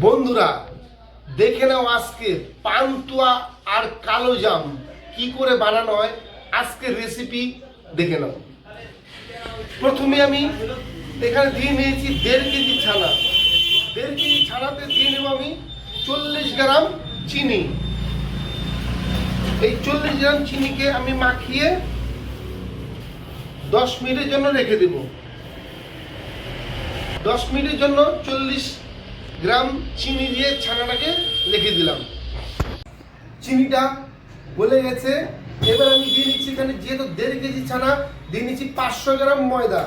বন্ধুরা দেখে নাও আজকে পান্তুয়া আর কালো জাম কি করে বানানো হয়। আজকের রেসিপি দেখে নাও। প্রথমে আমি এখানে দিয়ে নিয়েছি 1.5 কেজি ছানা। 1.5 কেজি ছানাতে দিয়ে নেব আমি 40 গ্রাম চিনি। এই 40 গ্রাম চিনিকে আমি মাখিয়ে 10 মিনিটের জন্য রেখে দেব। 10 মিনিটের জন্য 40 গ্রাম চিনি দিয়ে ছানাটাকে রেখে দিলাম। চিনিটা গলে গেছে। এবার আমি দিয়ে নিচ্ছি এখানে, যেহেতু 1.5 কেজি ছানা, দিয়ে নিচ্ছি 500 গ্রাম ময়দা।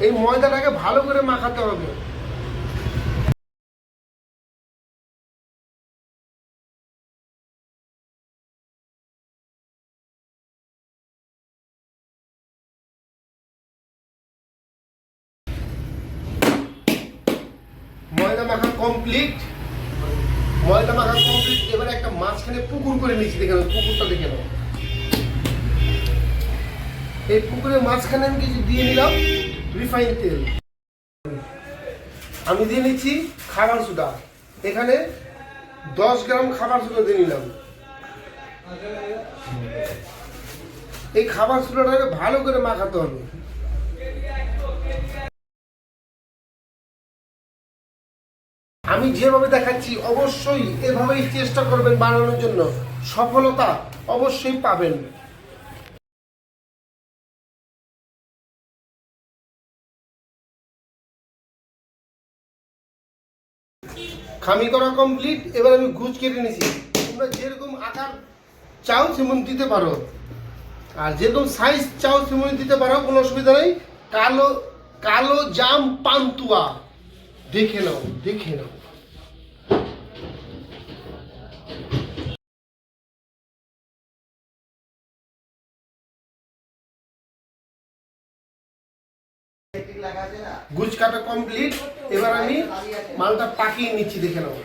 এই ময়দাটাকে ভালো করে মাখাতে হবে। ময়দা মাখা কমপ্লিট। এবার একটা মাঝখানে পুকুর করে নিচ্ছি, দেখে নাও পুকুরটা, দেখে নাও। এই পুকুরের মাঝখানে আমি কিছু দিয়ে নিলাম রিফাইন তেল। আমি দিয়ে নিচ্ছি খাবার সোডা। এখানে 10 গ্রাম খাবার সোডা দিয়ে নিলাম। এই খাবার সোডাটাকে ভালো করে মাখাতে হবে। আমি যেভাবে দেখাচ্ছি অবশ্যই এভাবেই চেষ্টা করবেন বানানোর জন্য, সফলতা অবশ্যই পাবেন। খামি করা কমপ্লিট। এবার আমি গুজ কেটে নিছি। তোমরা যেরকম আকার চাও সেমন দিতে পারো, আর যেরকম সাইজ চাও সেমন দিতে পারো, কোনো অসুবিধা নেই। কালো কালো জাম পান্তুয়া, দেখে নাও। গুজ কাটা কমপ্লিট। এবার আমি মালটা পাকিয়ে নিচ্ছি, দেখে নাও।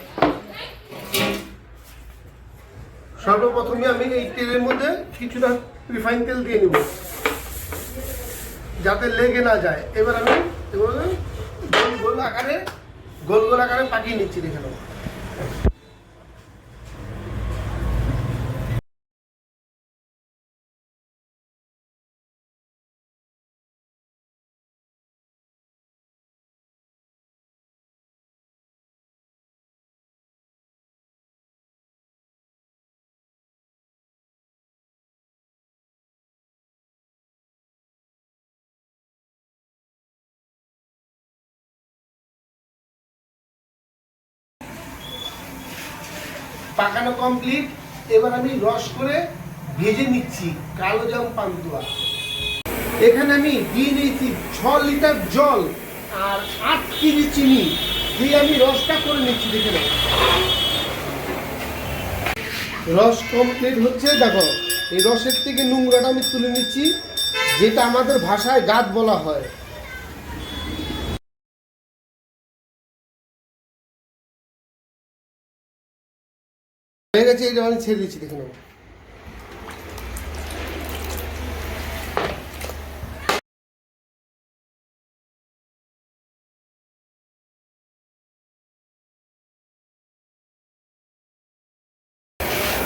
সর্বপ্রথমে আমি এই তেলের মধ্যে কিছুটা রিফাইন তেল দিয়ে নিব, যাতে লেগে না যায়। এবার আমি গোল গোল আকারে পাকিয়ে নিচ্ছি, দেখে নাও। পাকানো কমপ্লিট। এবার আমি রস করে ভেজে নিচ্ছি কালো জাম পান্তুয়া। এখানে আমি দিয়ে নিয়েছি 6 লিটার জল আর 8 কেজি চিনি দিয়ে আমি রসটা করে নিচ্ছি, দেখে নাও। রস কমপ্লিট হচ্ছে। দেখো, এই রসের থেকে নোংরাটা আমি তুলে নিচ্ছি, যেটা আমাদের ভাষায় গাদ বলা হয়। হয়ে গেছে। এটা আমি ছেড়ে দিচ্ছি, দেখে নাও।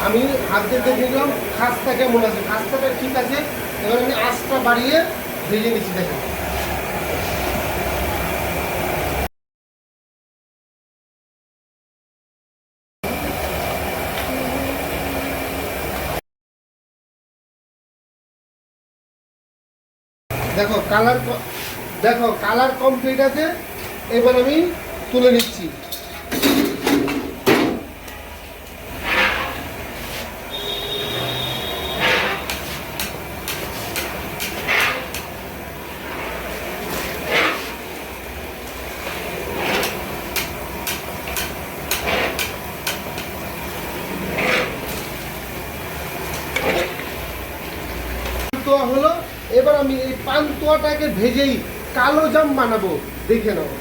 আমি হাত দিয়ে দেখে নিলাম খাস্তা কেমন আছে। খাস্তাটা ঠিক আছে। এবার আমি আঁচটা বাড়িয়ে ভেজে নিচ্ছি, দেখেন। দেখো কালার কমপ্লিট আছে। এবার আমি তুলে নিচ্ছি। হলো। এবার আমি এই পান্তুয়াটাকে ভেজেই কালো জাম বানাবো, দেখে নাও।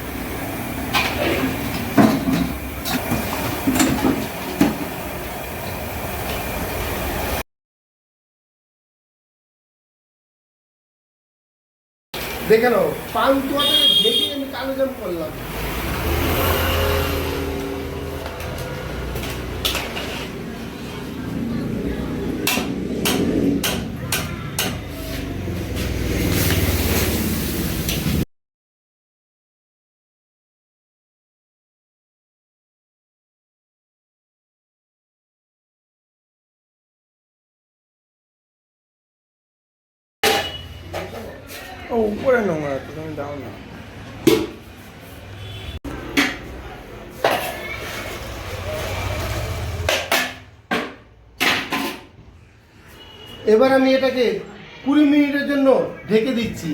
দেখে নাও পান্তুয়াটাকে ঢেকে আমি কালো জাম করলাম। ও উপরে নোংরা তো তুমি দাও না। এবার আমি এটাকে 20 মিনিটের জন্য ঢেকে দিচ্ছি।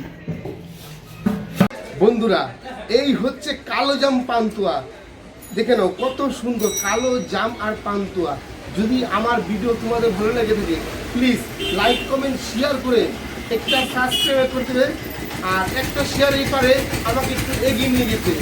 বন্ধুরা, এই হচ্ছে কালো জাম পান্তুয়া। দেখে নাও কত সুন্দর কালো জাম আর পান্তুয়া। যদি আমার ভিডিও তোমাদের ভালো লেগে থাকে প্লিজ লাইক কমেন্ট শেয়ার করে একটা সাবস্ক্রাইব করে দেবে, আর একটা শেয়ার এই পারে আমাকে একটু এগিয়ে নিয়ে যেতে।